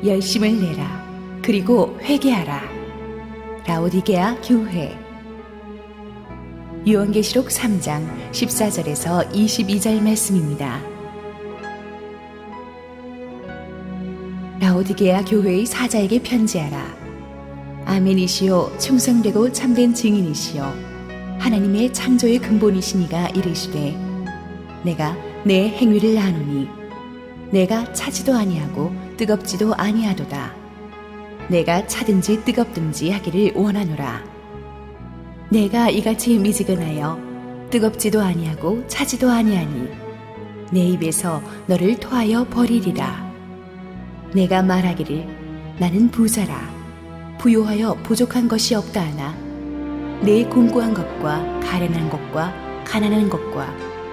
열심을 내라. 그리고 회개하라. 라오디게아 교회. 요한계시록 3장 14절에서 22절 말씀입니다. 라오디게아 교회의 사자에게 편지하라. 아멘이시요 충성되고 참된 증인이시요 하나님의 창조의 근본이시니가 이르시되 내가 내 행위를 아노니 내가 차지도 아니하고 뜨겁지도 아니하도다. 내가 차든지 뜨겁든지 하기를 원하노라. 내가 이같이 미지근하여 뜨겁지도 아니하고 차지도 아니하니 내 입에서 너를 토하여 버리리라. 내가 말하기를 나는 부자라. 부요하여 부족한 것이 없다 하나 내 공고한 것과 가련한 것과 가난한 것과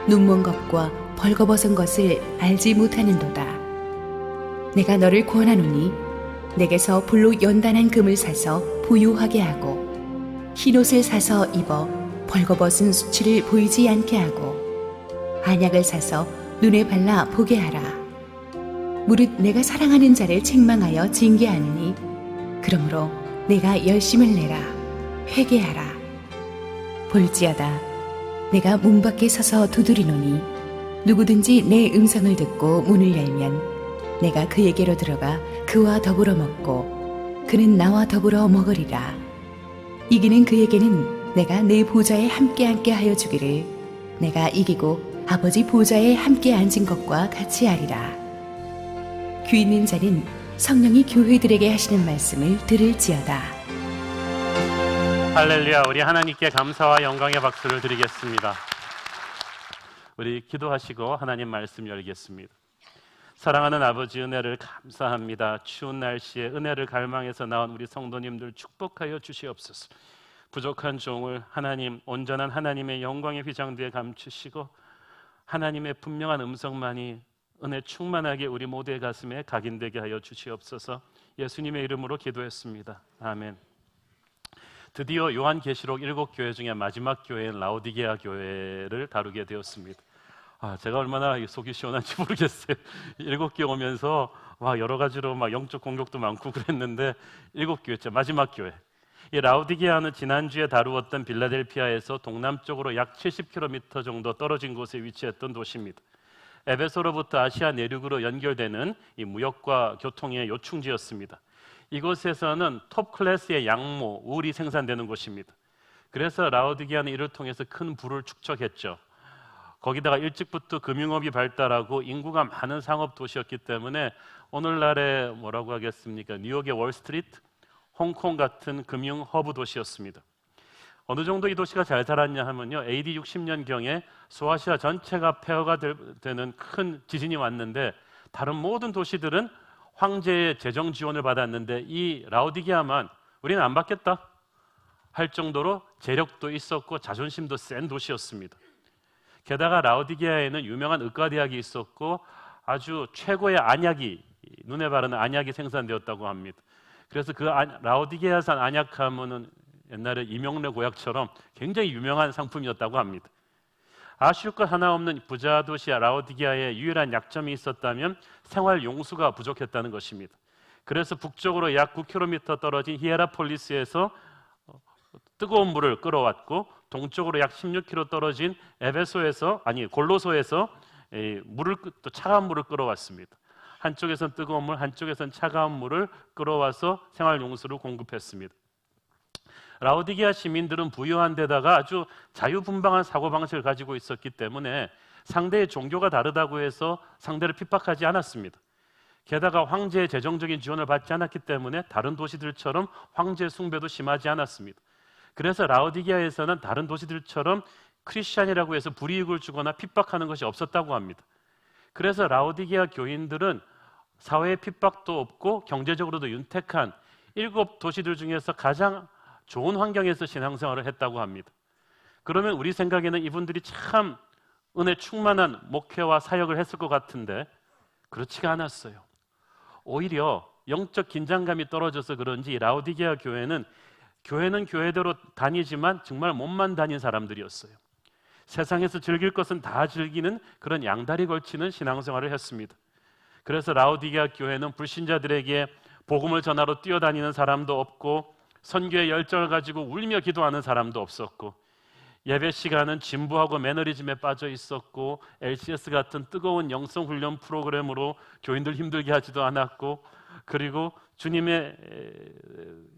눈먼 것과 벌거벗은 것을 알지 못하는도다. 내가 너를 권하노니 내게서 불로 연단한 금을 사서 부요하게 하고 흰옷을 사서 입어 벌거벗은 수치를 보이지 않게 하고 안약을 사서 눈에 발라 보게 하라. 무릇 내가 사랑하는 자를 책망하여 징계하느니 그러므로 내가 열심을 내라. 회개하라. 볼지어다 내가 문 밖에 서서 두드리노니 누구든지 내 음성을 듣고 문을 열면 내가 그에게로 들어가 그와 더불어 먹고 그는 나와 더불어 먹으리라. 이기는 그에게는 내가 내 보좌에 함께 앉게 하여 주기를 내가 이기고 아버지 보좌에 함께 앉은 것과 같이 하리라. 귀 있는 자는 성령이 교회들에게 하시는 말씀을 들을지어다. 할렐루야. 우리 하나님께 감사와 영광의 박수를 드리겠습니다. 우리 기도하시고 하나님 말씀 열겠습니다. 사랑하는 아버지, 은혜를 감사합니다. 추운 날씨에 은혜를 갈망해서 나온 우리 성도님들 축복하여 주시옵소서. 부족한 종을 하나님, 온전한 하나님의 영광의 휘장 뒤에 감추시고 하나님의 분명한 음성만이 은혜 충만하게 우리 모두의 가슴에 각인되게 하여 주시옵소서. 예수님의 이름으로 기도했습니다. 아멘. 드디어 요한계시록 7교회 중에 마지막 교회인 라오디게아 교회를 다루게 되었습니다. 제가 얼마나 속이 시원한지 모르겠어요. 7교회 오면서 여러 가지로 영적 공격도 많고 그랬는데 7교회째 마지막 교회. 이 라오디게아는 지난주에 다루었던 빌라델피아에서 동남쪽으로 약 70km 정도 떨어진 곳에 위치했던 도시입니다. 에베소로부터 아시아 내륙으로 연결되는 이 무역과 교통의 요충지였습니다. 이곳에서는 톱 클래스의 양모, 울이 생산되는 곳입니다. 그래서 라오디게아는 이를 통해서 큰 부를 축적했죠. 거기다가 일찍부터 금융업이 발달하고 인구가 많은 상업 도시였기 때문에 오늘날의 뭐라고 하겠습니까? 뉴욕의 월스트리트, 홍콩 같은 금융 허브 도시였습니다. 어느 정도 이 도시가 잘 살았냐 하면요, AD 60년경에 소아시아 전체가 폐허가 되는 큰 지진이 왔는데 다른 모든 도시들은 황제의 재정 지원을 받았는데 이 라오디게아만 우리는 안 받겠다 할 정도로 재력도 있었고 자존심도 센 도시였습니다. 게다가 라오디게아에는 유명한 의과대학이 있었고 아주 최고의 안약이, 눈에 바르는 안약이 생산되었다고 합니다. 그래서 그 라오디게아산 안약하면은 옛날에 이명래 고약처럼 굉장히 유명한 상품이었다고 합니다. 아쉬울 것 하나 없는 부자 도시 라오디게아의 유일한 약점이 있었다면 생활 용수가 부족했다는 것입니다. 그래서 북쪽으로 약 9km 떨어진 히에라폴리스에서 뜨거운 물을 끌어왔고 동쪽으로 약 16km 떨어진 골로소에서 또 차가운 물을 끌어왔습니다. 한쪽에선 뜨거운 물, 한쪽에선 차가운 물을 끌어와서 생활 용수를 공급했습니다. 라오디게아 시민들은 부유한 데다가 아주 자유분방한 사고방식을 가지고 있었기 때문에 상대의 종교가 다르다고 해서 상대를 핍박하지 않았습니다. 게다가 황제의 재정적인 지원을 받지 않았기 때문에 다른 도시들처럼 황제 숭배도 심하지 않았습니다. 그래서 라오디게아에서는 다른 도시들처럼 크리스찬이라고 해서 불이익을 주거나 핍박하는 것이 없었다고 합니다. 그래서 라오디게아 교인들은 사회의 핍박도 없고 경제적으로도 윤택한 7도시들 중에서 가장 좋은 환경에서 신앙생활을 했다고 합니다. 그러면 우리 생각에는 이분들이 참 은혜 충만한 목회와 사역을 했을 것 같은데 그렇지가 않았어요. 오히려 영적 긴장감이 떨어져서 그런지 라오디게아 교회는 교회대로 다니지만 정말 몸만 다닌 사람들이었어요. 세상에서 즐길 것은 다 즐기는 그런 양다리 걸치는 신앙생활을 했습니다. 그래서 라오디게아 교회는 불신자들에게 복음을 전하러 뛰어다니는 사람도 없고 선교의 열정을 가지고 울며 기도하는 사람도 없었고 예배 시간은 진부하고 매너리즘에 빠져 있었고 LCS 같은 뜨거운 영성 훈련 프로그램으로 교인들 힘들게 하지도 않았고 그리고 주님의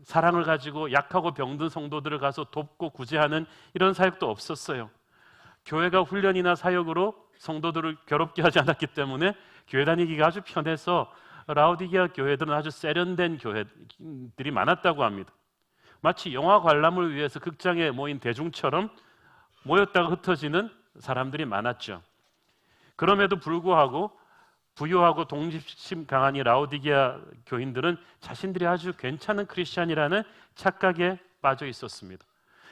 사랑을 가지고 약하고 병든 성도들을 가서 돕고 구제하는 이런 사역도 없었어요. 교회가 훈련이나 사역으로 성도들을 괴롭게 하지 않았기 때문에 교회 다니기가 아주 편해서 라오디게아 교회들은 아주 세련된 교회들이 많았다고 합니다. 마치 영화 관람을 위해서 극장에 모인 대중처럼 모였다가 흩어지는 사람들이 많았죠. 그럼에도 불구하고 부유하고 독립심 강한 이 라오디게아 교인들은 자신들이 아주 괜찮은 크리스찬이라는 착각에 빠져 있었습니다.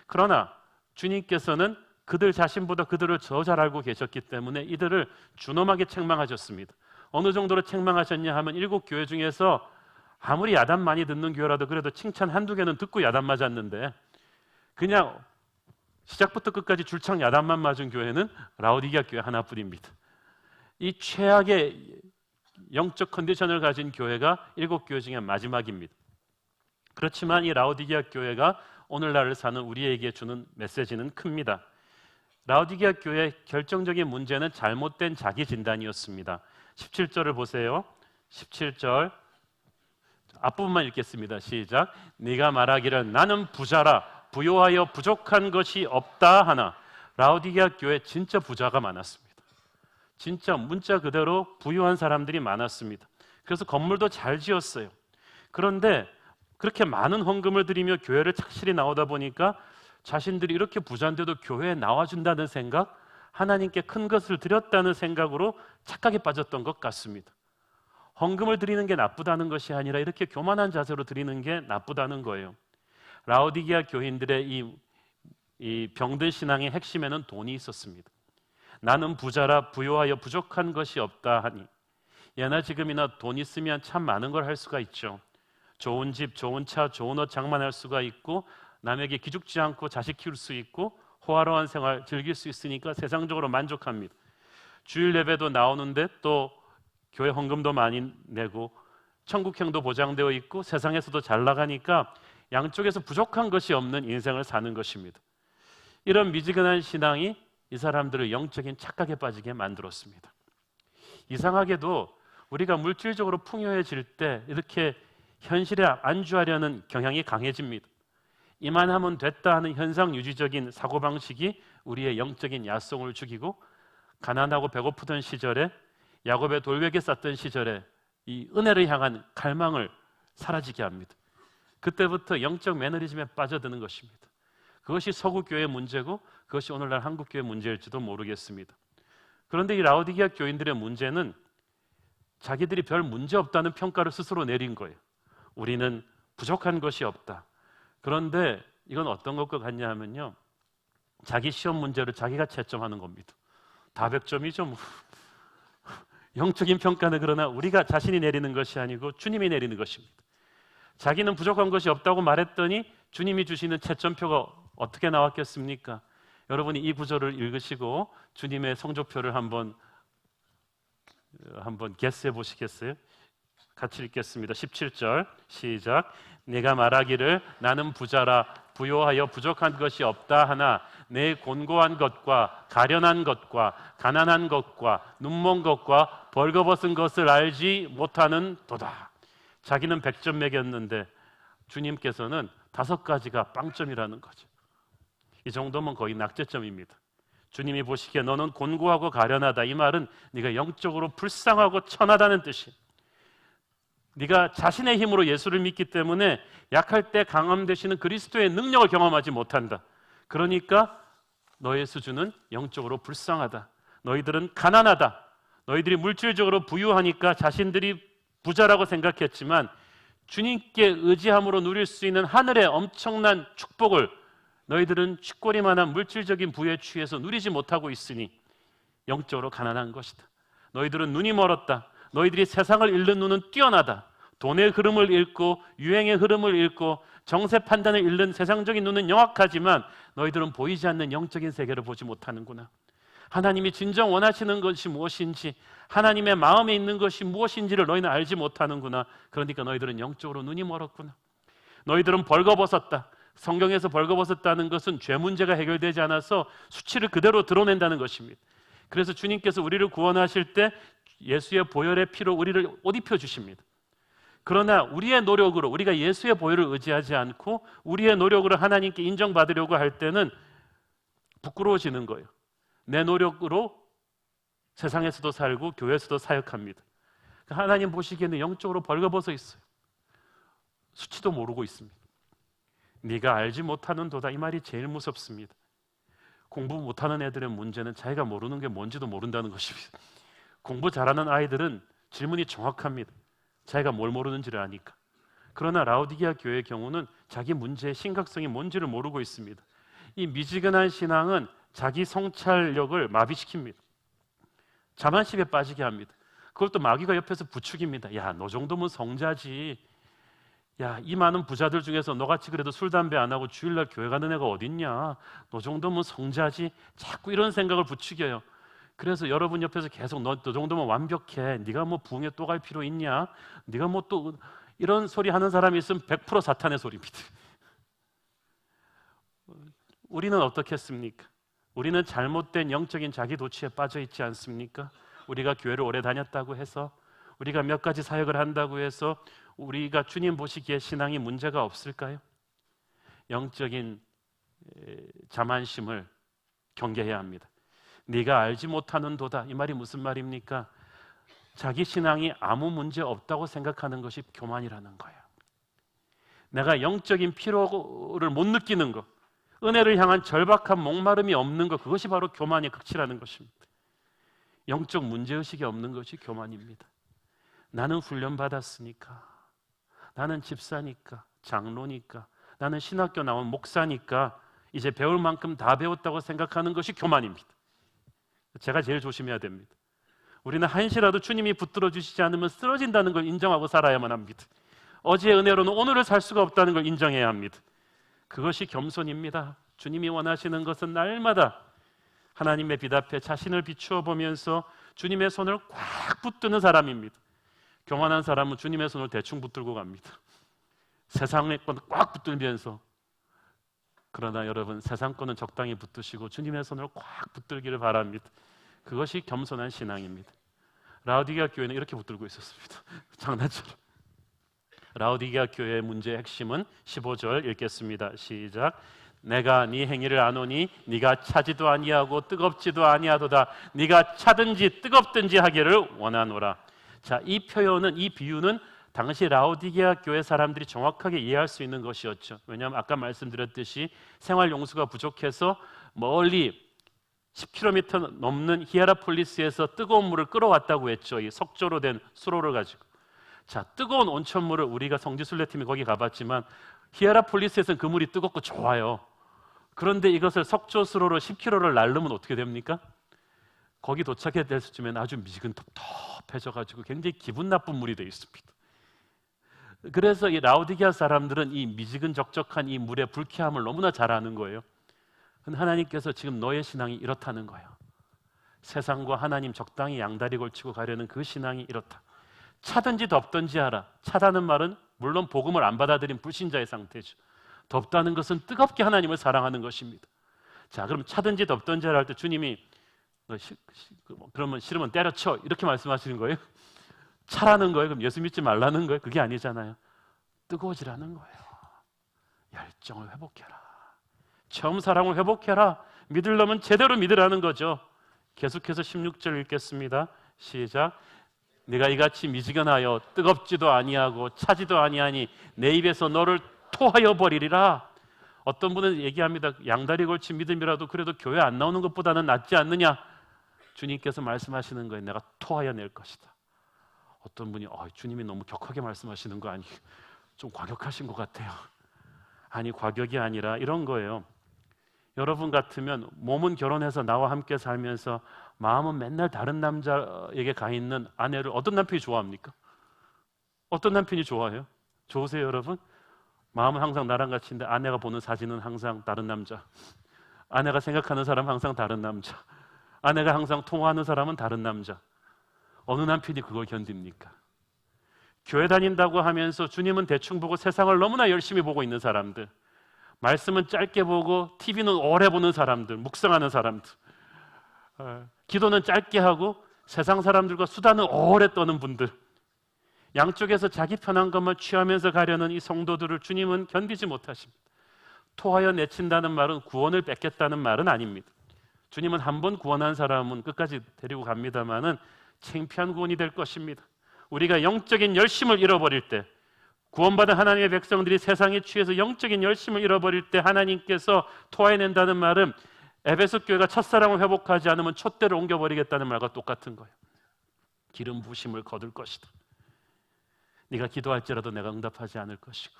그러나 주님께서는 그들 자신보다 그들을 더 잘 알고 계셨기 때문에 이들을 준엄하게 책망하셨습니다. 어느 정도로 책망하셨냐 하면 7교회 중에서 아무리 야단 많이 듣는 교회라도 그래도 칭찬 한두 개는 듣고 야단 맞았는데 그냥 시작부터 끝까지 줄창 야단만 맞은 교회는 라오디게아 교회 하나뿐입니다. 이 최악의 영적 컨디션을 가진 교회가 7교회 중에 마지막입니다. 그렇지만 이 라오디게아 교회가 오늘날을 사는 우리에게 주는 메시지는 큽니다. 라오디게아 교회의 결정적인 문제는 잘못된 자기 진단이었습니다. 17절을 보세요. 17절 앞부분만 읽겠습니다. 시작. 네가 말하기를 나는 부자라 부요하여 부족한 것이 없다 하나. 라오디게아 교회 진짜 부자가 많았습니다. 진짜 문자 그대로 부유한 사람들이 많았습니다. 그래서 건물도 잘 지었어요. 그런데 그렇게 많은 헌금을 드리며 교회를 착실히 나오다 보니까 자신들이 이렇게 부자인데도 교회에 나와준다는 생각, 하나님께 큰 것을 드렸다는 생각으로 착각에 빠졌던 것 같습니다. 헌금을 드리는 게 나쁘다는 것이 아니라 이렇게 교만한 자세로 드리는 게 나쁘다는 거예요. 라오디게아 교인들의 이 병든 신앙의 핵심에는 돈이 있었습니다. 나는 부자라 부요하여 부족한 것이 없다 하니. 예나 지금이나 돈 있으면 참 많은 걸 할 수가 있죠. 좋은 집, 좋은 차, 좋은 옷 장만할 수가 있고 남에게 기죽지 않고 자식 키울 수 있고 호화로운 생활 즐길 수 있으니까 세상적으로 만족합니다. 주일 예배도 나오는데 또 교회 헌금도 많이 내고 천국행도 보장되어 있고 세상에서도 잘 나가니까 양쪽에서 부족한 것이 없는 인생을 사는 것입니다. 이런 미지근한 신앙이 이 사람들을 영적인 착각에 빠지게 만들었습니다. 이상하게도 우리가 물질적으로 풍요해질 때 이렇게 현실에 안주하려는 경향이 강해집니다. 이만하면 됐다 하는 현상 유지적인 사고방식이 우리의 영적인 야성을 죽이고 가난하고 배고프던 시절에 야곱의 돌베개 쌌던 시절에 이 은혜를 향한 갈망을 사라지게 합니다. 그때부터 영적 매너리즘에 빠져드는 것입니다. 그것이 서구교회의 문제고 그것이 오늘날 한국교회의 문제일지도 모르겠습니다. 그런데 이 라오디게아 교인들의 문제는 자기들이 별 문제 없다는 평가를 스스로 내린 거예요. 우리는 부족한 것이 없다. 그런데 이건 어떤 것과 같냐 하면요, 자기 시험 문제를 자기가 채점하는 겁니다. 다 100점이죠. 영적인 평가는 그러나 우리가 자신이 내리는 것이 아니고 주님이 내리는 것입니다. 자기는 부족한 것이 없다고 말했더니 주님이 주시는 채점표가 어떻게 나왔겠습니까? 여러분이 이 구절을 읽으시고 주님의 성적표를 한번 게스해 보시겠어요? 같이 읽겠습니다. 17절 시작. 네가 말하기를 나는 부자라 부요하여 부족한 것이 없다 하나 내 곤고한 것과 가련한 것과 가난한 것과 눈먼 것과 벌거벗은 것을 알지 못하는 도다. 자기는 100점 매겼는데 주님께서는 5가지가 빵점이라는 거죠. 이 정도면 거의 낙제점입니다. 주님이 보시기에 너는 곤고하고 가련하다. 이 말은 네가 영적으로 불쌍하고 천하다는 뜻이에요. 네가 자신의 힘으로 예수를 믿기 때문에 약할 때 강함 되시는 그리스도의 능력을 경험하지 못한다. 그러니까 너의 수준은 영적으로 불쌍하다. 너희들은 가난하다. 너희들이 물질적으로 부유하니까 자신들이 부자라고 생각했지만 주님께 의지함으로 누릴 수 있는 하늘의 엄청난 축복을 너희들은 쥐꼬리만한 물질적인 부에 취해서 누리지 못하고 있으니 영적으로 가난한 것이다. 너희들은 눈이 멀었다. 너희들이 세상을 읽는 눈은 뛰어나다. 돈의 흐름을 읽고 유행의 흐름을 읽고 정세 판단을 읽는 세상적인 눈은 영악하지만 너희들은 보이지 않는 영적인 세계를 보지 못하는구나. 하나님이 진정 원하시는 것이 무엇인지, 하나님의 마음에 있는 것이 무엇인지를 너희는 알지 못하는구나. 그러니까 너희들은 영적으로 눈이 멀었구나. 너희들은 벌거벗었다. 성경에서 벌거벗었다는 것은 죄 문제가 해결되지 않아서 수치를 그대로 드러낸다는 것입니다. 그래서 주님께서 우리를 구원하실 때 예수의 보혈의 피로 우리를 옷 입혀 주십니다. 그러나 우리의 노력으로, 우리가 예수의 보혈을 의지하지 않고 우리의 노력으로 하나님께 인정받으려고 할 때는 부끄러워지는 거예요. 내 노력으로 세상에서도 살고 교회에서도 사역합니다. 하나님 보시기에는 영적으로 벌거벗어 있어요. 수치도 모르고 있습니다. 네가 알지 못하는 도다, 이 말이 제일 무섭습니다. 공부 못하는 애들의 문제는 자기가 모르는 게 뭔지도 모른다는 것입니다. 공부 잘하는 아이들은 질문이 정확합니다. 자기가 뭘 모르는지를 아니까. 그러나 라오디게아 교회의 경우는 자기 문제의 심각성이 뭔지를 모르고 있습니다. 이 미지근한 신앙은 자기 성찰력을 마비시킵니다. 자만심에 빠지게 합니다. 그걸 또 마귀가 옆에서 부추깁니다. 야, 너 정도면 성자지. 야, 이 많은 부자들 중에서 너같이 그래도 술, 담배 안 하고 주일날 교회 가는 애가 어딨냐. 너 정도면 성자지. 자꾸 이런 생각을 부추겨요. 그래서 여러분 옆에서 계속 너 정도면 완벽해. 네가 뭐 부흥회 또 갈 필요 있냐. 네가 뭐 또 이런 소리 하는 사람이 있으면 100% 사탄의 소리입니다. 우리는 어떻겠습니까? 우리는 잘못된 영적인 자기 도취에 빠져 있지 않습니까? 우리가 교회를 오래 다녔다고 해서, 우리가 몇 가지 사역을 한다고 해서 우리가 주님 보시기에 신앙이 문제가 없을까요? 영적인 자만심을 경계해야 합니다. 네가 알지 못하는 도다, 이 말이 무슨 말입니까? 자기 신앙이 아무 문제 없다고 생각하는 것이 교만이라는 거예요. 내가 영적인 피로를 못 느끼는 것, 은혜를 향한 절박한 목마름이 없는 것, 그것이 바로 교만의 극치라는 것입니다. 영적 문제의식이 없는 것이 교만입니다. 나는 훈련받았으니까, 나는 집사니까, 장로니까, 나는 신학교 나온 목사니까 이제 배울 만큼 다 배웠다고 생각하는 것이 교만입니다. 제가 제일 조심해야 됩니다. 우리는 한시라도 주님이 붙들어 주시지 않으면 쓰러진다는 걸 인정하고 살아야만 합니다. 어제의 은혜로는 오늘을 살 수가 없다는 걸 인정해야 합니다. 그것이 겸손입니다. 주님이 원하시는 것은 날마다 하나님의 빛 앞에 자신을 비추어 보면서 주님의 손을 꽉 붙드는 사람입니다. 교만한 사람은 주님의 손을 대충 붙들고 갑니다. 세상의 건 꽉 붙들면서. 그러나 여러분, 세상 거는 적당히 붙드시고 주님의 손을 꽉 붙들기를 바랍니다. 그것이 겸손한 신앙입니다. 라오디게아 교회는 이렇게 붙들고 있었습니다. 장난처럼. 라오디게아 교회의 문제의 핵심은 15절 읽겠습니다. 시작. 내가 네 행위를 아노니 네가 차지도 아니하고 뜨겁지도 아니하도다. 네가 차든지 뜨겁든지 하기를 원하노라. 자, 이 표현은, 이 비유는 당시 라오디게아 교회 사람들이 정확하게 이해할 수 있는 것이었죠. 왜냐하면 아까 말씀드렸듯이 생활 용수가 부족해서 멀리 10km 넘는 히에라폴리스에서 뜨거운 물을 끌어왔다고 했죠. 이 석조로 된 수로를 가지고. 자, 뜨거운 온천물을, 우리가 성지순례팀이 거기 가봤지만 히에라폴리스에서는 그 물이 뜨겁고 좋아요. 그런데 이것을 석조수로로 10km를 날르면 어떻게 됩니까? 거기 도착해 될 수쯤엔 아주 미지근텁텁해져가지고 굉장히 기분 나쁜 물이 되어 있습니다. 그래서 이 라오디게아 사람들은 이 미지근적적한 이 물의 불쾌함을 너무나 잘 아는 거예요. 하나님께서 지금 너의 신앙이 이렇다는 거예요. 세상과 하나님 적당히 양다리 걸치고 가려는 그 신앙이 이렇다. 차든지 덥든지 하라. 차다는 말은 물론 복음을 안 받아들인 불신자의 상태죠. 덥다는 것은 뜨겁게 하나님을 사랑하는 것입니다. 자, 그럼 차든지 덥든지 하라 할 때 주님이 그러면 싫으면 때려쳐, 이렇게 말씀하시는 거예요? 차라는 거예요? 그럼 예수 믿지 말라는 거예요? 그게 아니잖아요. 뜨거워지라는 거예요. 열정을 회복해라. 처음 사랑을 회복해라. 믿으려면 제대로 믿으라는 거죠. 계속해서 16절 읽겠습니다. 시작. 네가 이같이 미지근하여 뜨겁지도 아니하고 차지도 아니하니 내 입에서 너를 토하여 버리리라. 어떤 분은 얘기합니다. 양다리 걸친 믿음이라도 그래도 교회 안 나오는 것보다는 낫지 않느냐. 주님께서 말씀하시는 거예요. 내가 토하여 낼 것이다. 어떤 분이 주님이 너무 격하게 말씀하시는 거 아니에요? 좀 과격하신 것 같아요. 아니, 과격이 아니라 이런 거예요. 여러분 같으면 몸은 결혼해서 나와 함께 살면서 마음은 맨날 다른 남자에게 가 있는 아내를 어떤 남편이 좋아합니까? 어떤 남편이 좋아해요? 좋으세요, 여러분? 마음은 항상 나랑 같이 있는데 아내가 보는 사진은 항상 다른 남자, 아내가 생각하는 사람 항상 다른 남자, 아내가 항상 통화하는 사람은 다른 남자. 어느 남편이 그걸 견딥니까? 교회 다닌다고 하면서 주님은 대충 보고 세상을 너무나 열심히 보고 있는 사람들, 말씀은 짧게 보고 TV는 오래 보는 사람들, 묵상하는 사람들, 기도는 짧게 하고 세상 사람들과 수다는 오래 떠는 분들, 양쪽에서 자기 편한 것만 취하면서 가려는 이 성도들을 주님은 견디지 못하십니다. 토하여 내친다는 말은 구원을 뺏겠다는 말은 아닙니다. 주님은 한 번 구원한 사람은 끝까지 데리고 갑니다마는 창피한 구원이 될 것입니다. 우리가 영적인 열심을 잃어버릴 때, 구원받은 하나님의 백성들이 세상에 취해서 영적인 열심을 잃어버릴 때 하나님께서 토해낸다는 말은 에베소 교회가 첫사랑을 회복하지 않으면 촛대를 옮겨버리겠다는 말과 똑같은 거예요. 기름 부심을 거둘 것이다. 네가 기도할지라도 내가 응답하지 않을 것이고,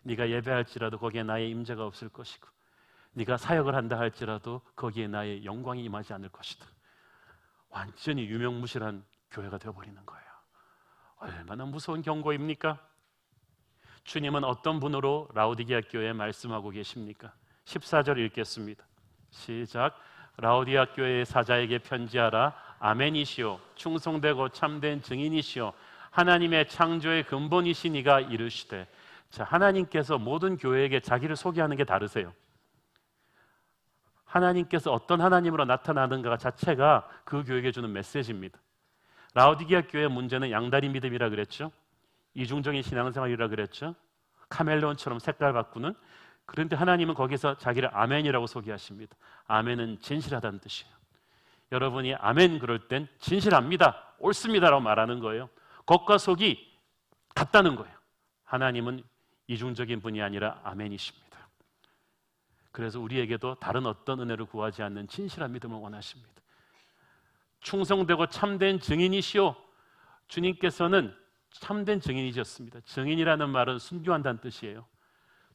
네가 예배할지라도 거기에 나의 임재가 없을 것이고, 네가 사역을 한다 할지라도 거기에 나의 영광이 임하지 않을 것이다. 완전히 유명무실한 교회가 되어버리는 거예요. 얼마나 무서운 경고입니까? 주님은 어떤 분으로 라오디게아 교회에 말씀하고 계십니까? 14절 읽겠습니다. 시작. 라오디게아 교회의 사자에게 편지하라. 아멘이시오, 충성되고 참된 증인이시오, 하나님의 창조의 근본이시니가 이르시되. 자, 하나님께서 모든 교회에게 자기를 소개하는 게 다르세요. 하나님께서 어떤 하나님으로 나타나는가 자체가 그 교회에게 주는 메시지입니다. 라오디게아 교회의 문제는 양다리 믿음이라 그랬죠. 이중적인 신앙생활이라 그랬죠. 카멜레온처럼 색깔 바꾸는. 그런데 하나님은 거기서 자기를 아멘이라고 소개하십니다. 아멘은 진실하다는 뜻이에요. 여러분이 아멘 그럴 땐 진실합니다, 옳습니다라고 말하는 거예요. 겉과 속이 같다는 거예요. 하나님은 이중적인 분이 아니라 아멘이십니다. 그래서 우리에게도 다른 어떤 은혜를 구하지 않는 진실한 믿음을 원하십니다. 충성되고 참된 증인이시오. 주님께서는 참된 증인이셨습니다. 증인이라는 말은 순교한다는 뜻이에요.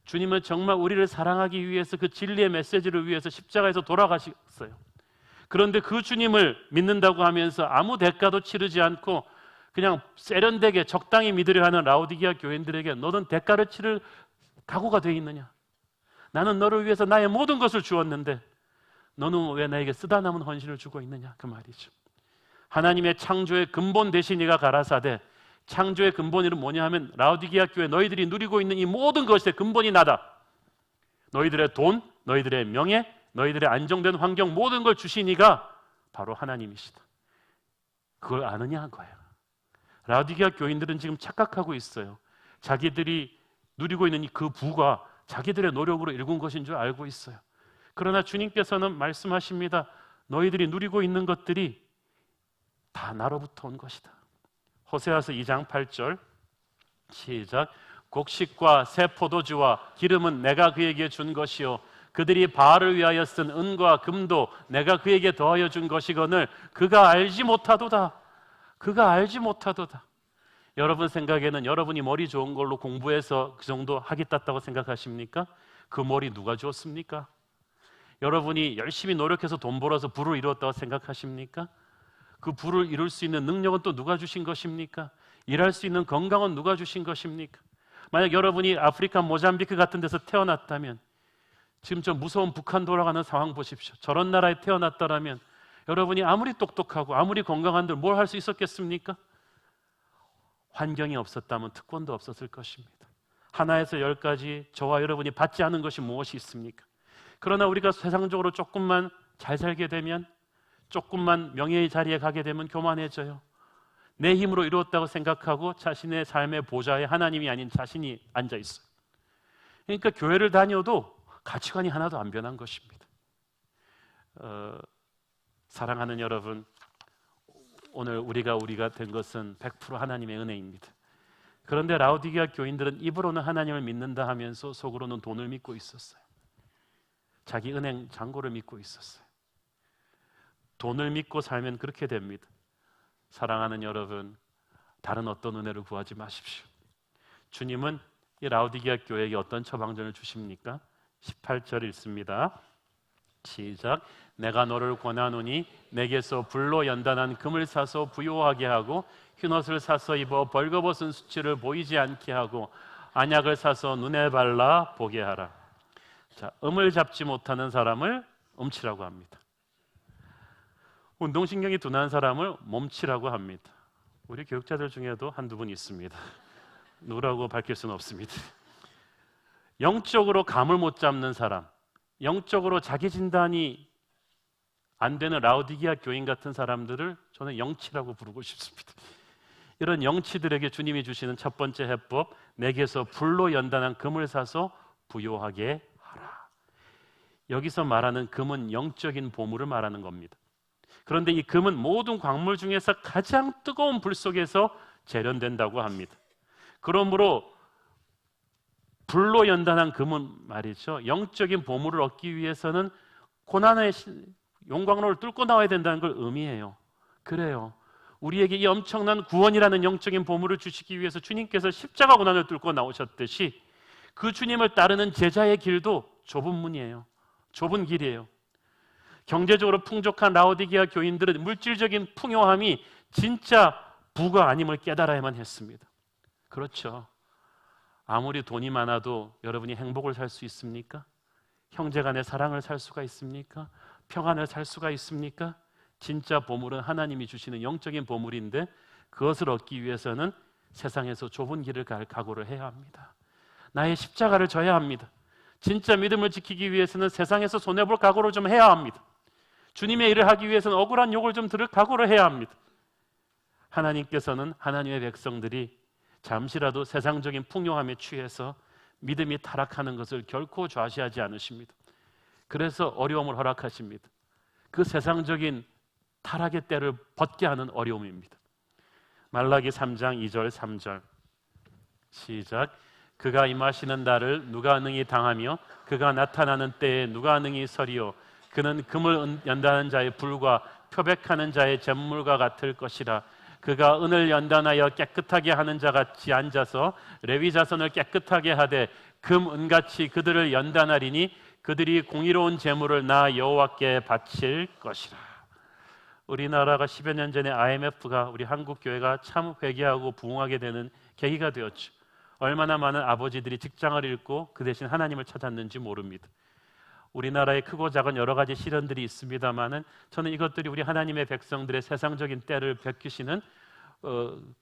주님은 정말 우리를 사랑하기 위해서 그 진리의 메시지를 위해서 십자가에서 돌아가셨어요. 그런데 그 주님을 믿는다고 하면서 아무 대가도 치르지 않고 그냥 세련되게 적당히 믿으려 하는 라오디게아 교인들에게 너는 대가를 치를 각오가 되어 있느냐? 나는 너를 위해서 나의 모든 것을 주었는데 너는 왜 나에게 쓰다 남은 헌신을 주고 있느냐? 그 말이죠. 하나님의 창조의 근본 되신 이가 가라사대, 창조의 근본이 뭐냐 하면 라오디게아 교회 너희들이 누리고 있는 이 모든 것의 근본이 나다. 너희들의 돈, 너희들의 명예, 너희들의 안정된 환경, 모든 걸 주신 이가 바로 하나님이시다. 그걸 아느냐 한 거예요. 라오디게아 교인들은 지금 착각하고 있어요. 자기들이 누리고 있는 그 부가 자기들의 노력으로 이룬 것인 줄 알고 있어요. 그러나 주님께서는 말씀하십니다. 너희들이 누리고 있는 것들이 다 나로부터 온 것이다. 호세아서 2장 8절 시작. 곡식과 새 포도주와 기름은 내가 그에게 준 것이요 그들이 바알을 위하여 쓴 은과 금도 내가 그에게 더하여 준 것이거늘 그가 알지 못하도다. 그가 알지 못하도다. 여러분 생각에는 여러분이 머리 좋은 걸로 공부해서 그 정도 하겠다고 생각하십니까? 그 머리 누가 주었습니까? 여러분이 열심히 노력해서 돈 벌어서 부를 이루었다고 생각하십니까? 그 부를 이룰 수 있는 능력은 또 누가 주신 것입니까? 일할 수 있는 건강은 누가 주신 것입니까? 만약 여러분이 아프리카 모잠비크 같은 데서 태어났다면, 지금 저 무서운 북한 돌아가는 상황 보십시오. 저런 나라에 태어났다면 여러분이 아무리 똑똑하고 아무리 건강한들 뭘 할 수 있었겠습니까? 환경이 없었다면 특권도 없었을 것입니다. 하나에서 10까지 저와 여러분이 받지 않은 것이 무엇이 있습니까? 그러나 우리가 세상적으로 조금만 잘 살게 되면, 조금만 명예의 자리에 가게 되면 교만해져요. 내 힘으로 이루었다고 생각하고 자신의 삶의 보좌에 하나님이 아닌 자신이 앉아 있어요. 그러니까 교회를 다녀도 가치관이 하나도 안 변한 것입니다. 사랑하는 여러분, 오늘 우리가 된 것은 100% 하나님의 은혜입니다. 그런데 라오디게아 교인들은 입으로는 하나님을 믿는다 하면서 속으로는 돈을 믿고 있었어요. 자기 은행 잔고를 믿고 있었어요. 돈을 믿고 살면 그렇게 됩니다. 사랑하는 여러분, 다른 어떤 은혜를 구하지 마십시오. 주님은 이 라오디게아 교회에게 어떤 처방전을 주십니까? 18절 읽습니다. 시작. 내가 너를 권하노니 내게서 불로 연단한 금을 사서 부요하게 하고 흰옷을 사서 입어 벌거벗은 수치를 보이지 않게 하고 안약을 사서 눈에 발라 보게 하라. 자, 음을 잡지 못하는 사람을 음치라고 합니다. 운동신경이 둔한 사람을 몸치라고 합니다. 우리 교육자들 중에도 한두 분 있습니다. 누구라고 밝힐 수는 없습니다. 영적으로 감을 못 잡는 사람, 영적으로 자기 진단이 안 되는 라오디게아 교인 같은 사람들을 저는 영치라고 부르고 싶습니다. 이런 영치들에게 주님이 주시는 첫 번째 해법, 내게서 불로 연단한 금을 사서 부요하게 하라. 여기서 말하는 금은 영적인 보물을 말하는 겁니다. 그런데 이 금은 모든 광물 중에서 가장 뜨거운 불 속에서 재련된다고 합니다. 그러므로 불로 연단한 금은 말이죠, 영적인 보물을 얻기 위해서는 고난의 용광로를 뚫고 나와야 된다는 걸 의미해요. 그래요, 우리에게 이 엄청난 구원이라는 영적인 보물을 주시기 위해서 주님께서 십자가 고난을 뚫고 나오셨듯이 그 주님을 따르는 제자의 길도 좁은 문이에요. 좁은 길이에요. 경제적으로 풍족한 라오디게아 교인들은 물질적인 풍요함이 진짜 부가 아님을 깨달아야만 했습니다. 그렇죠. 아무리 돈이 많아도 여러분이 행복을 살 수 있습니까? 형제간의 사랑을 살 수가 있습니까? 평안을 살 수가 있습니까? 진짜 보물은 하나님이 주시는 영적인 보물인데 그것을 얻기 위해서는 세상에서 좁은 길을 갈 각오를 해야 합니다. 나의 십자가를 져야 합니다. 진짜 믿음을 지키기 위해서는 세상에서 손해볼 각오를 좀 해야 합니다. 주님의 일을 하기 위해서는 억울한 욕을 좀 들을 각오를 해야 합니다. 하나님께서는 하나님의 백성들이 잠시라도 세상적인 풍요함에 취해서 믿음이 타락하는 것을 결코 좌시하지 않으십니다. 그래서 어려움을 허락하십니다. 그 세상적인 타락의 때를 벗게 하는 어려움입니다. 말라기 3장 2절 3절 시작. 그가 임하시는 날을 누가 능히 당하며 그가 나타나는 때에 누가 능히 서리요. 그는 금을 연단하는 자의 불과 표백하는 자의 잿물과 같을 것이라. 그가 은을 연단하여 깨끗하게 하는 자 같이 앉아서 레위 자손을 깨끗하게 하되 금 은같이 그들을 연단하리니 그들이 공의로운 제물을 나 여호와께 바칠 것이라. 우리나라가 10여 년 전에 IMF가 우리 한국 교회가 참 회개하고 부흥하게 되는 계기가 되었죠. 얼마나 많은 아버지들이 직장을 잃고 그 대신 하나님을 찾았는지 모릅니다. 우리나라에 크고 작은 여러 가지 시련들이 있습니다만은 저는 이것들이 우리 하나님의 백성들의 세상적인 때를 베끼시는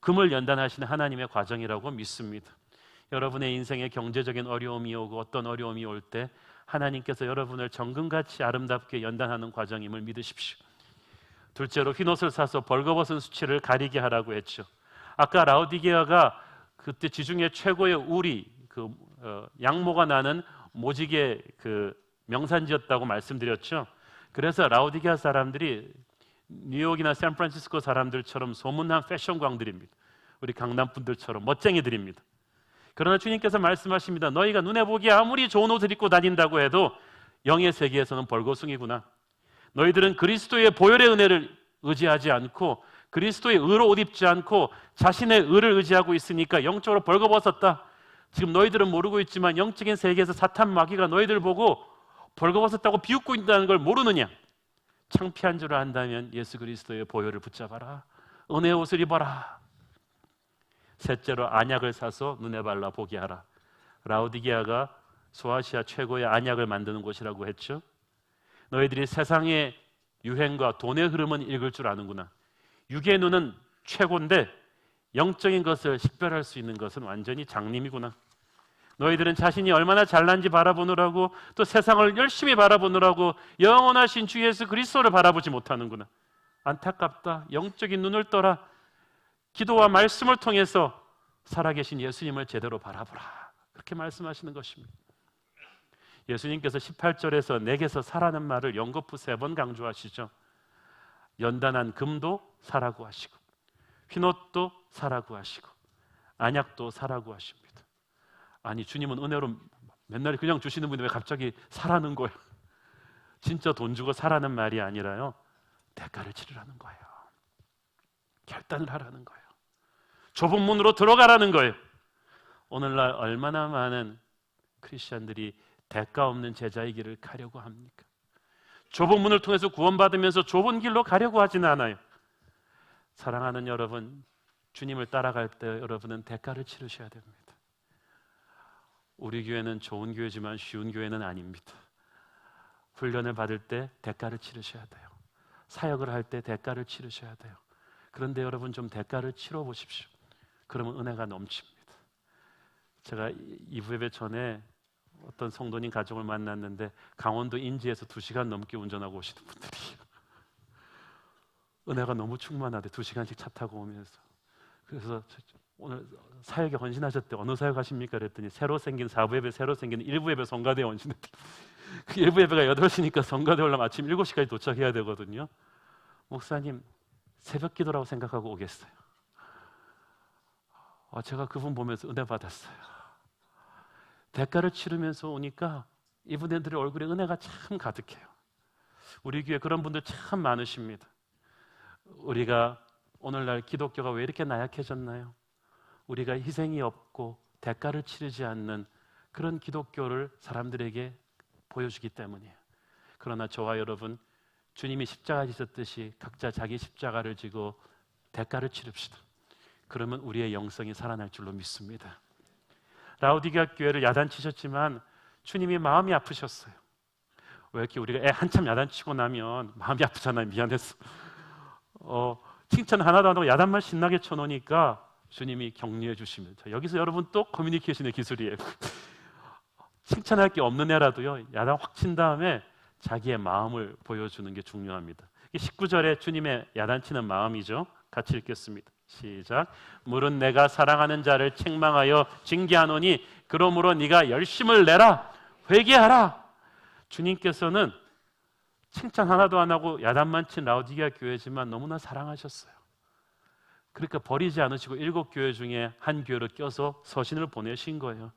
금을 연단하시는 하나님의 과정이라고 믿습니다. 여러분의 인생에 경제적인 어려움이 오고 어떤 어려움이 올 때 하나님께서 여러분을 정금같이 아름답게 연단하는 과정임을 믿으십시오. 둘째로 흰옷을 사서 벌거벗은 수치를 가리게 하라고 했죠. 아까 라오디게아가 그때 지중해 최고의 우리 양모가 나는 모직의 명산지였다고 말씀드렸죠. 그래서 라오디게아 사람들이 뉴욕이나 샌프란시스코 사람들처럼 소문난 패션광들입니다. 우리 강남 분들처럼 멋쟁이들입니다. 그러나 주님께서 말씀하십니다. 너희가 눈에 보기에 아무리 좋은 옷을 입고 다닌다고 해도 영의 세계에서는 벌거숭이구나. 너희들은 그리스도의 보혈의 은혜를 의지하지 않고 그리스도의 의로 옷 입지 않고 자신의 의를 의지하고 있으니까 영적으로 벌거벗었다. 지금 너희들은 모르고 있지만 영적인 세계에서 사탄 마귀가 너희들 보고 벌거벗었다고 비웃고 있다는 걸 모르느냐? 창피한 줄 안다면 예수 그리스도의 보혈을 붙잡아라. 은혜의 옷을 입어라. 셋째로 안약을 사서 눈에 발라 보게 하라. 라오디게아가 소아시아 최고의 안약을 만드는 곳이라고 했죠. 너희들이 세상의 유행과 돈의 흐름은 읽을 줄 아는구나. 육의 눈은 최고인데 영적인 것을 식별할 수 있는 것은 완전히 장님이구나. 너희들은 자신이 얼마나 잘난지 바라보느라고 또 세상을 열심히 바라보느라고 영원하신 주 예수 그리스도를 바라보지 못하는구나. 안타깝다. 영적인 눈을 떠라. 기도와 말씀을 통해서 살아계신 예수님을 제대로 바라보라. 그렇게 말씀하시는 것입니다. 예수님께서 18절에서 내게서 사라는 말을 연거푸 3번 강조하시죠. 연단한 금도 사라고 하시고 흰옷도 사라고 하시고 안약도 사라고 하십니다. 아니 주님은 은혜로 맨날 그냥 주시는 분이 왜 갑자기 사라는 거예요? 진짜 돈 주고 사라는 말이 아니라요, 대가를 치르라는 거예요. 결단을 하라는 거예요. 좁은 문으로 들어가라는 거예요. 오늘날 얼마나 많은 크리스천들이 대가 없는 제자의 길을 가려고 합니까? 좁은 문을 통해서 구원받으면서 좁은 길로 가려고 하지는 않아요. 사랑하는 여러분, 주님을 따라갈 때 여러분은 대가를 치르셔야 됩니다. 우리 교회는 좋은 교회지만 쉬운 교회는 아닙니다. 훈련을 받을 때 대가를 치르셔야 돼요. 사역을 할 때 대가를 치르셔야 돼요. 그런데 여러분 좀 대가를 치러 보십시오. 그러면 은혜가 넘칩니다. 제가 2부 예배 전에 어떤 성도님 가족을 만났는데 강원도 인제에서 2시간 넘게 운전하고 오시는 분들이에요. 은혜가 너무 충만하대. 2시간씩 차 타고 오면서. 그래서 오늘 사역에 헌신하셨대. 어느 사역 하십니까? 그랬더니 새로 생긴 4부 예배, 새로 생긴 1부 예배 성가대에 헌신했대. 그 1부 예배가 8시니까 성가대 올라면 아침 7시까지 도착해야 되거든요. 목사님 새벽 기도라고 생각하고 오겠어요. 제가 그분 보면서 은혜 받았어요. 대가를 치르면서 오니까 이분들의 얼굴에 은혜가 참 가득해요. 우리 교회 그런 분들 참 많으십니다. 우리가 오늘날 기독교가 왜 이렇게 나약해졌나요? 우리가 희생이 없고 대가를 치르지 않는 그런 기독교를 사람들에게 보여주기 때문이에요. 그러나 저와 여러분, 주님이 십자가 지셨듯이 각자 자기 십자가를 지고 대가를 치릅시다. 그러면 우리의 영성이 살아날 줄로 믿습니다. 라오디게아 교회를 야단치셨지만 주님이 마음이 아프셨어요. 왜 이렇게 우리가 애 한참 야단치고 나면 마음이 아프잖아요. 미안해서. 칭찬 하나도 안 하고 야단만 신나게 쳐놓으니까 주님이 격려해 주시면, 여기서 여러분 또 커뮤니케이션의 기술이에요. 칭찬할 게 없는 애라도요, 야단 확 친 다음에 자기의 마음을 보여주는 게 중요합니다. 19절에 주님의 야단치는 마음이죠. 같이 읽겠습니다. 시작. 물은 내가 사랑하는 자를 책망하여 징계하노니 그러므로 네가 열심을 내라, 회개하라. 주님께서는 칭찬 하나도 안 하고 야단만 친 라오디게아 교회지만 너무나 사랑하셨어요. 그러니까 버리지 않으시고 7교회 중에 한 교회로 껴서 서신을 보내신 거예요.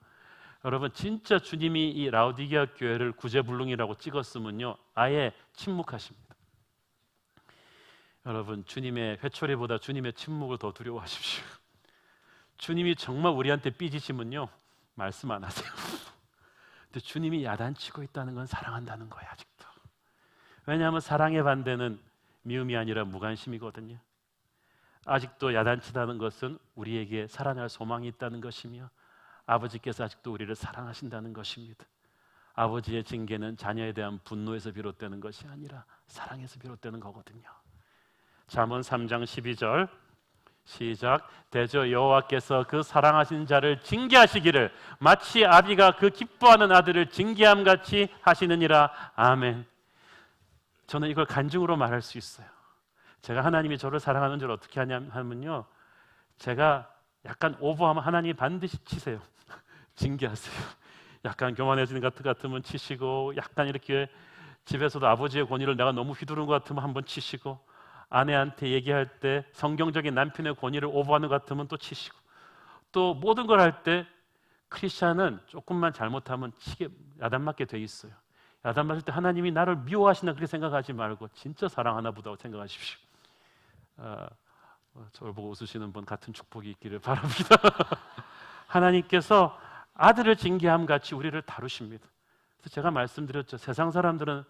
여러분 진짜 주님이 이 라오디게아 교회를 구제불능이라고 찍었으면요 아예 침묵하십니다. 여러분 주님의 회초리보다 주님의 침묵을 더 두려워하십시오. 주님이 정말 우리한테 삐지시면요 말씀 안 하세요. 근데 주님이 야단치고 있다는 건 사랑한다는 거예요. 아직도. 왜냐하면 사랑의 반대는 미움이 아니라 무관심이거든요. 아직도 야단치다는 것은 우리에게 살아날 소망이 있다는 것이며 아버지께서 아직도 우리를 사랑하신다는 것입니다. 아버지의 징계는 자녀에 대한 분노에서 비롯되는 것이 아니라 사랑에서 비롯되는 거거든요. 잠언 3장 12절 시작. 대저 여호와께서 그 사랑하신 자를 징계하시기를 마치 아비가 그 기뻐하는 아들을 징계함같이 하시느니라. 아멘. 저는 이걸 간증으로 말할 수 있어요. 제가 하나님이 저를 사랑하는 줄 어떻게 하냐면요, 제가 약간 오버하면 하나님이 반드시 치세요. 징계하세요. 약간 교만해지는 것 같으면 치시고, 약간 이렇게 집에서도 아버지의 권위를 내가 너무 휘두른 것 같으면 한번 치시고, 아내한테 얘기할 때 성경적인 남편의 권위를 오버하는 것 같으면 또 치시고, 또 모든 걸 할 때 크리스찬은 조금만 잘못하면 치게 야단맞게 돼 있어요. 야단맞을 때 하나님이 나를 미워하시나 그렇게 생각하지 말고 진짜 사랑하나 보다고 생각하십시오. 저를 보고 웃으시는 분 같은 축복이 있기를 바랍니다. 하나님께서 아들을 징계함 같이 우리를 다루십니다. 그래서 제가 말씀드렸죠. 세상 사람들은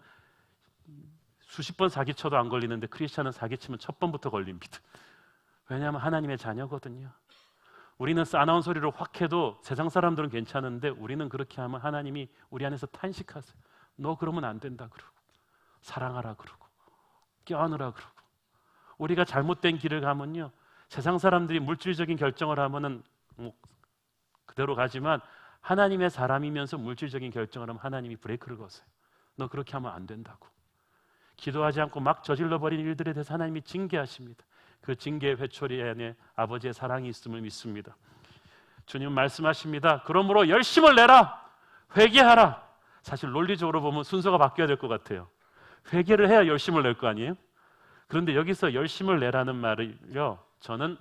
수십 번 사기쳐도 안 걸리는데 크리스찬은 사기치면 첫 번부터 걸립니다. 왜냐하면 하나님의 자녀거든요. 우리는 싸나운 소리를 확 해도 세상 사람들은 괜찮은데 우리는 그렇게 하면 하나님이 우리 안에서 탄식하세요. 너 그러면 안 된다 그러고, 사랑하라 그러고, 껴안으라 그러고. 우리가 잘못된 길을 가면요 세상 사람들이 물질적인 결정을 하면은 그대로 가지만 하나님의 사람이면서 물질적인 결정을 하면 하나님이 브레이크를 거세요. 너 그렇게 하면 안 된다고. 기도하지 않고 막 저질러버린 일들에 대해서 하나님이 징계하십니다. 그 징계의 회초리 안에 아버지의 사랑이 있음을 믿습니다. 주님은 말씀하십니다. 그러므로 열심을 내라, 회개하라. 사실 논리적으로 보면 순서가 바뀌어야 될 것 같아요. 회개를 해야 열심을 낼 거 아니에요? 그런데 여기서 열심을 내라는 말을요 저는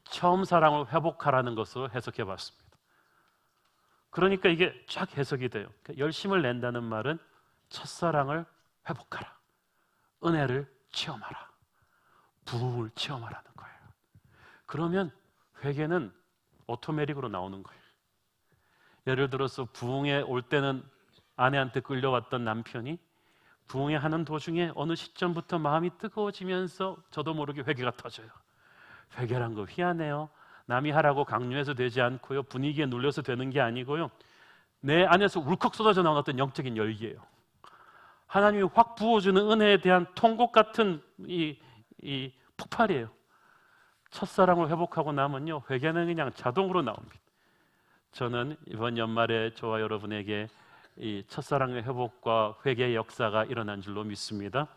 처음 사랑을 회복하라는 것으로 해석해 봤습니다. 그러니까 이게 쫙 해석이 돼요. 그러니까 열심을 낸다는 말은 첫사랑을 회복하라, 은혜를 체험하라, 부흥을 체험하라는 거예요. 그러면 회개는 오토매틱으로 나오는 거예요. 예를 들어서 부흥에 올 때는 아내한테 끌려왔던 남편이 부흥회 하는 도중에 어느 시점부터 마음이 뜨거워지면서 저도 모르게 회개가 터져요. 회개란 거 희한해요. 남이 하라고 강요해서 되지 않고요, 분위기에 눌려서 되는 게 아니고요, 내 안에서 울컥 쏟아져 나온 어떤 영적인 열기예요. 하나님이 확 부어주는 은혜에 대한 통곡 같은 이 폭발이에요. 첫사랑을 회복하고 나면요, 회개는 그냥 자동으로 나옵니다. 저는 이번 연말에 저와 여러분에게 이 첫사랑의 회복과 회개의 역사가 일어난 줄로 믿습니다.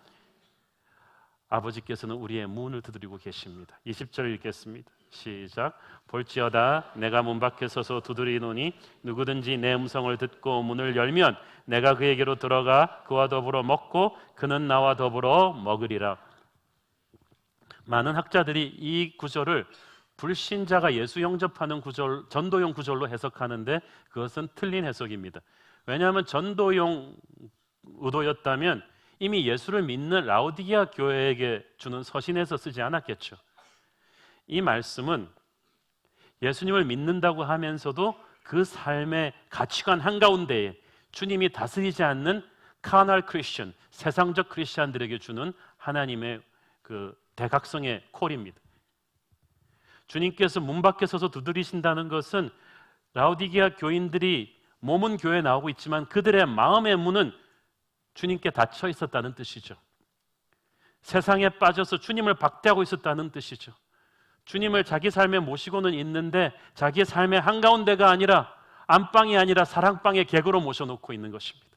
아버지께서는 우리의 문을 두드리고 계십니다. 20절 읽겠습니다. 시작. 볼지어다 내가 문 밖에 서서 두드리노니 누구든지 내 음성을 듣고 문을 열면 내가 그에게로 들어가 그와 더불어 먹고 그는 나와 더불어 먹으리라. 많은 학자들이 이 구절을 불신자가 예수 영접하는 구절, 전도용 구절로 해석하는데 그것은 틀린 해석입니다. 왜냐하면 전도용 의도였다면 이미 예수를 믿는 라오디게아 교회에게 주는 서신에서 쓰지 않았겠죠. 이 말씀은 예수님을 믿는다고 하면서도 그 삶의 가치관 한가운데에 주님이 다스리지 않는 카날 크리스천, 세상적 크리스천들에게 주는 하나님의 그 대각성의 콜입니다. 주님께서 문 밖에 서서 두드리신다는 것은 라오디게아 교인들이 몸은 교회에 나오고 있지만 그들의 마음의 문은 주님께 닫혀 있었다는 뜻이죠. 세상에 빠져서 주님을 박대하고 있었다는 뜻이죠. 주님을 자기 삶에 모시고는 있는데 자기의 삶의 한가운데가 아니라 안방이 아니라 사랑방의 객으로 모셔놓고 있는 것입니다.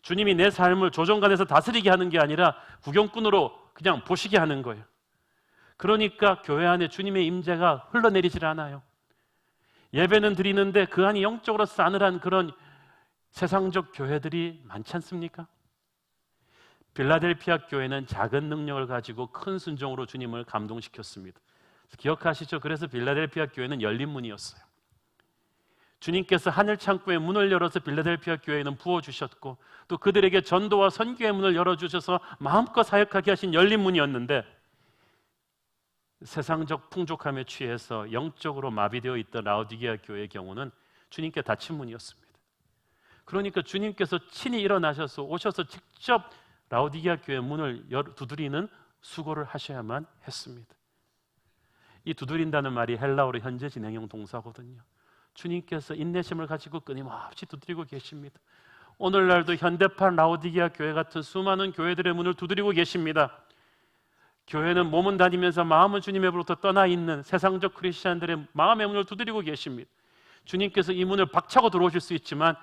주님이 내 삶을 조정관에서 다스리게 하는 게 아니라 구경꾼으로 그냥 보시게 하는 거예요. 그러니까 교회 안에 주님의 임재가 흘러내리질 않아요. 예배는 드리는데 그 안이 영적으로 싸늘한 그런 세상적 교회들이 많지 않습니까? 빌라델피아 교회는 작은 능력을 가지고 큰 순종으로 주님을 감동시켰습니다. 기억하시죠? 그래서 빌라델피아 교회는 열린 문이었어요. 주님께서 하늘 창고의 문을 열어서 빌라델피아 교회는 부어주셨고 또 그들에게 전도와 선교의 문을 열어주셔서 마음껏 사역하게 하신 열린 문이었는데 세상적 풍족함에 취해서 영적으로 마비되어 있던 라오디게아 교회의 경우는 주님께 닫힌 문이었습니다. 그러니까 주님께서 친히 일어나셔서 오셔서 직접 라오디게아 교회 문을 두드리는 수고를 하셔야만 했습니다. 이 두드린다는 말이 헬라어로 현재 진행형 동사거든요. 주님께서 인내심을 가지고 끊임없이 두드리고 계십니다. 오늘날도 현대판 라오디게아 교회 같은 수많은 교회들의 문을 두드리고 계십니다. 교회는 몸은 다니면서 마음은 주님으로부터 떠나 있는 세상적 크리스천들의 마음의 문을 두드리고 계십니다. 주님께서 이 문을 박차고 들어오실 수 있지만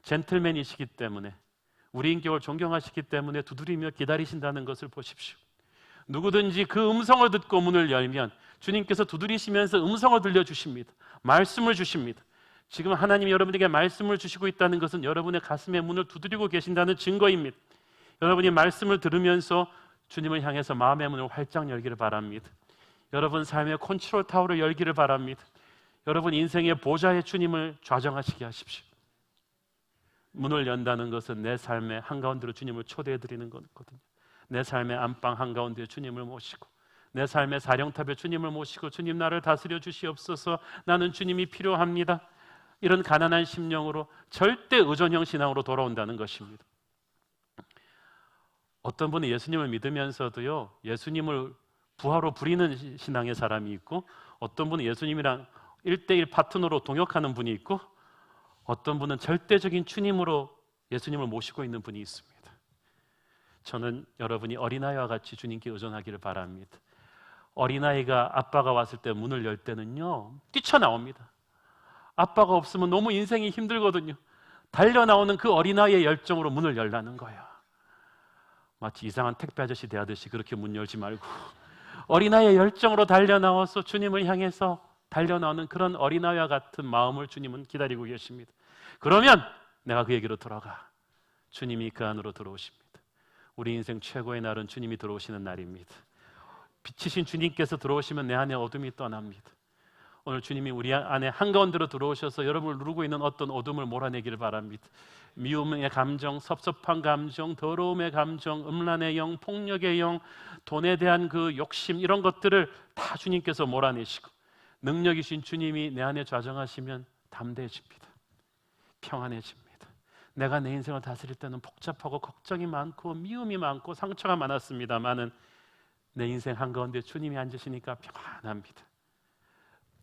젠틀맨이시기 때문에 우리 인격을 존경하시기 때문에 두드리며 기다리신다는 것을 보십시오. 누구든지 그 음성을 듣고 문을 열면 주님께서 두드리시면서 음성을 들려주십니다. 말씀을 주십니다. 지금 하나님이 여러분에게 말씀을 주시고 있다는 것은 여러분의 가슴의 문을 두드리고 계신다는 증거입니다. 여러분이 말씀을 들으면서 주님을 향해서 마음의 문을 활짝 열기를 바랍니다. 여러분 삶의 컨트롤 타워를 열기를 바랍니다. 여러분 인생의 보좌의 주님을 좌정하시게 하십시오. 문을 연다는 것은 내 삶의 한가운데로 주님을 초대해 드리는 거거든요. 내 삶의 안방 한가운데 주님을 모시고 내 삶의 사령탑에 주님을 모시고 주님 나를 다스려 주시옵소서, 나는 주님이 필요합니다, 이런 가난한 심령으로 절대 의존형 신앙으로 돌아온다는 것입니다. 어떤 분은 예수님을 믿으면서도요 예수님을 부하로 부리는 신앙의 사람이 있고 어떤 분은 예수님이랑 1대1 파트너로 동역하는 분이 있고 어떤 분은 절대적인 주님으로 예수님을 모시고 있는 분이 있습니다. 저는 여러분이 어린아이와 같이 주님께 의존하기를 바랍니다. 어린아이가 아빠가 왔을 때 문을 열 때는요 뛰쳐나옵니다. 아빠가 없으면 너무 인생이 힘들거든요. 달려나오는 그 어린아이의 열정으로 문을 열라는 거예요. 마치 이상한 택배 아저씨 대하듯이 그렇게 문 열지 말고 어린아이의 열정으로 달려나와서 주님을 향해서 달려나오는 그런 어린아이와 같은 마음을 주님은 기다리고 계십니다. 그러면 내가 그에게로 돌아가 주님이 그 안으로 들어오십니다. 우리 인생 최고의 날은 주님이 들어오시는 날입니다. 빛이신 주님께서 들어오시면 내 안에 어둠이 떠납니다. 오늘 주님이 우리 안에 한가운데로 들어오셔서 여러분을 누르고 있는 어떤 어둠을 몰아내기를 바랍니다. 미움의 감정, 섭섭한 감정, 더러움의 감정, 음란의 영, 폭력의 영, 돈에 대한 그 욕심, 이런 것들을 다 주님께서 몰아내시고 능력이신 주님이 내 안에 좌정하시면 담대해집니다. 평안해집니다. 내가 내 인생을 다스릴 때는 복잡하고 걱정이 많고 미움이 많고 상처가 많았습니다만은 내 인생 한가운데 주님이 앉으시니까 평안합니다.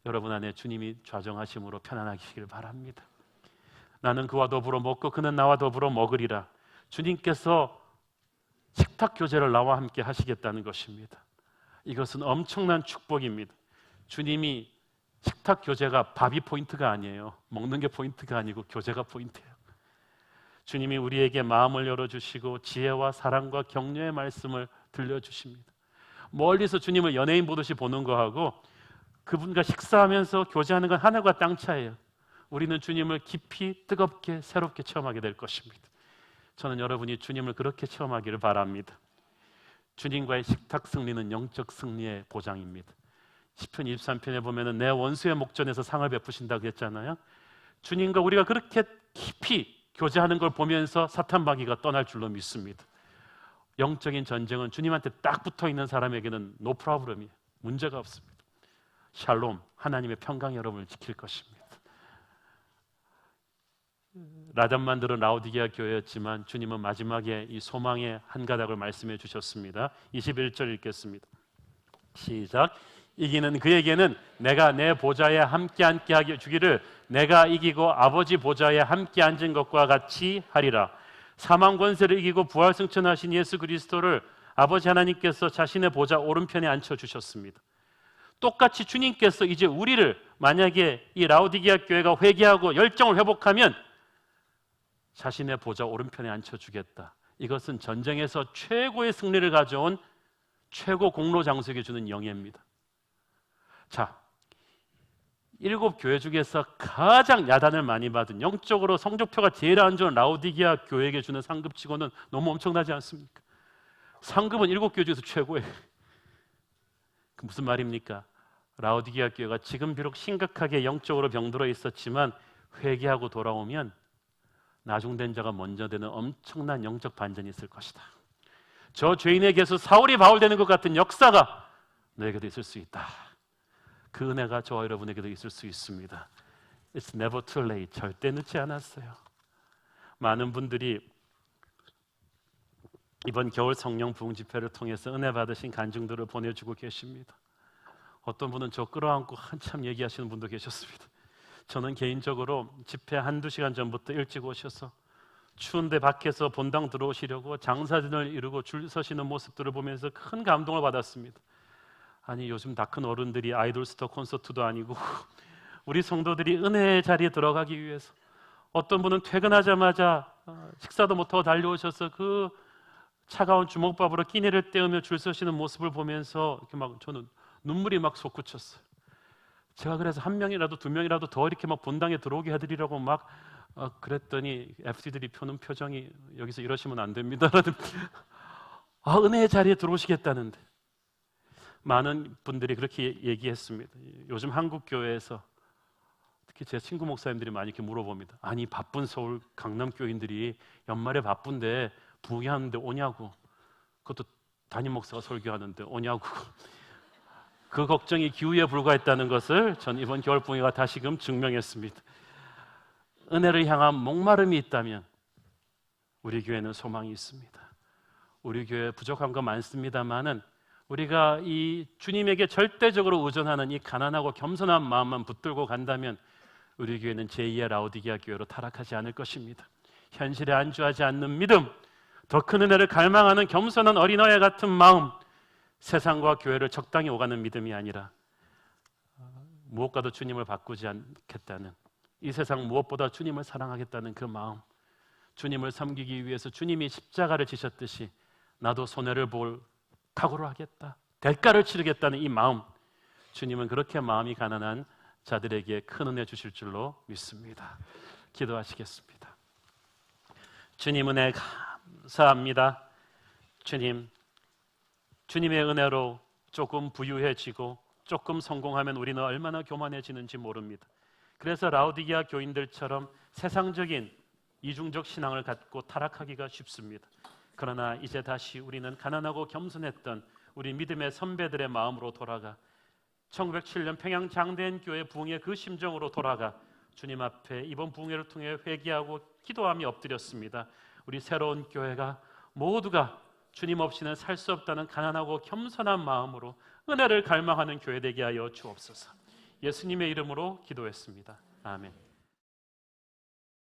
여러분 안에 주님이 좌정하심으로 편안하시길 바랍니다. 나는 그와 더불어 먹고 그는 나와 더불어 먹으리라. 주님께서 식탁 교제를 나와 함께 하시겠다는 것입니다. 이것은 엄청난 축복입니다. 주님이 식탁 교제가 밥이 포인트가 아니에요. 먹는 게 포인트가 아니고 교제가 포인트예요. 주님이 우리에게 마음을 열어주시고 지혜와 사랑과 격려의 말씀을 들려주십니다. 멀리서 주님을 연예인 보듯이 보는 거하고 그분과 식사하면서 교제하는 건 하늘과 땅 차이예요. 우리는 주님을 깊이 뜨겁게 새롭게 체험하게 될 것입니다. 저는 여러분이 주님을 그렇게 체험하기를 바랍니다. 주님과의 식탁 승리는 영적 승리의 보장입니다. 시편 23편에 보면은 내 원수의 목전에서 상을 베푸신다고 했잖아요. 주님과 우리가 그렇게 깊이 교제하는 걸 보면서 사탄 마귀가 떠날 줄로 믿습니다. 영적인 전쟁은 주님한테 딱 붙어 있는 사람에게는 노 프로블럼이에요. 문제가 없습니다. 샬롬, 하나님의 평강 여러분을 지킬 것입니다. 라잔만들은 라오디게아 교회였지만 주님은 마지막에 이 소망의 한 가닥을 말씀해 주셨습니다. 21절 읽겠습니다. 시작. 이기는 그에게는 내가 내 보좌에 함께 앉게 하게 주기를 내가 이기고 아버지 보좌에 함께 앉은 것과 같이 하리라. 사망 권세를 이기고 부활 승천하신 예수 그리스도를 아버지 하나님께서 자신의 보좌 오른편에 앉혀 주셨습니다. 똑같이 주님께서 이제 우리를 만약에 이 라오디게아 교회가 회개하고 열정을 회복하면 자신의 보좌 오른편에 앉혀주겠다. 이것은 전쟁에서 최고의 승리를 가져온 최고 공로 장수에게 주는 영예입니다. 자, 7교회 중에서 가장 야단을 많이 받은 영적으로 성적표가 제일 안 좋은 라오디게아 교회에게 주는 상급치고는 너무 엄청나지 않습니까? 상급은 7교회 중에서 최고예요. 그 무슨 말입니까? 라오디게아 교회가 지금 비록 심각하게 영적으로 병들어 있었지만 회개하고 돌아오면 나중된 자가 먼저 되는 엄청난 영적 반전이 있을 것이다. 저 죄인에게서 사울이 바울 되는 것 같은 역사가 너에게도 있을 수 있다. 그 은혜가 저와 여러분에게도 있을 수 있습니다. It's never too late. 절대 늦지 않았어요. 많은 분들이 이번 겨울 성령 부흥 집회를 통해서 은혜 받으신 간증들을 보내주고 계십니다. 어떤 분은 저 끌어안고 한참 얘기하시는 분도 계셨습니다. 저는 개인적으로 집회 한두 시간 전부터 일찍 오셔서 추운데 밖에서 본당 들어오시려고 장사진을 이루고 줄 서시는 모습들을 보면서 큰 감동을 받았습니다. 아니 요즘 다 큰 어른들이 아이돌 스타 콘서트도 아니고 우리 성도들이 은혜의 자리에 들어가기 위해서 어떤 분은 퇴근하자마자 식사도 못하고 달려오셔서 그 차가운 주먹밥으로 끼니를 때우며 줄 서시는 모습을 보면서 이렇게 막 저는 눈물이 막 솟구쳤어요. 제가 그래서 한 명이라도 두 명이라도 더 이렇게 막 본당에 들어오게 해드리려고 막 그랬더니 FC들이 펴는 표정이 여기서 이러시면 안 됩니다. 은혜의 자리에 들어오시겠다는데 많은 분들이 그렇게 얘기했습니다. 요즘 한국 교회에서 특히 제 친구 목사님들이 많이 이렇게 물어봅니다. 아니 바쁜 서울 강남 교인들이 연말에 바쁜데 부흥하는데 오냐고. 그것도 담임 목사가 설교하는데 오냐고. 그 걱정이 기우에 불과했다는 것을 전 이번 겨울 부흥회가 다시금 증명했습니다. 은혜를 향한 목마름이 있다면 우리 교회는 소망이 있습니다. 우리 교회 부족한 거 많습니다만은 우리가 이 주님에게 절대적으로 의존하는 이 가난하고 겸손한 마음만 붙들고 간다면 우리 교회는 제2의 라오디게아 교회로 타락하지 않을 것입니다. 현실에 안주하지 않는 믿음, 더 큰 은혜를 갈망하는 겸손한 어린아이 같은 마음, 세상과 교회를 적당히 오가는 믿음이 아니라 무엇과도 주님을 바꾸지 않겠다는 이 세상 무엇보다 주님을 사랑하겠다는 그 마음, 주님을 섬기기 위해서 주님이 십자가를 지셨듯이 나도 손해를 볼 각오를 하겠다, 대가를 치르겠다는 이 마음, 주님은 그렇게 마음이 가난한 자들에게 큰 은혜 주실 줄로 믿습니다. 기도하시겠습니다. 주님 은혜 감사합니다. 주님의 은혜로 조금 부유해지고 조금 성공하면 우리는 얼마나 교만해지는지 모릅니다. 그래서 라오디게아 교인들처럼 세상적인 이중적 신앙을 갖고 타락하기가 쉽습니다. 그러나 이제 다시 우리는 가난하고 겸손했던 우리 믿음의 선배들의 마음으로 돌아가 1907년 평양 장대인 교회 부흥의 그 심정으로 돌아가 주님 앞에 이번 부흥회를 통해 회개하고 기도하며 엎드렸습니다. 우리 새로운 교회가 모두가 주님 없이는 살 수 없다는 가난하고 겸손한 마음으로 은혜를 갈망하는 교회 되게 하여 주옵소서. 예수님의 이름으로 기도했습니다. 아멘.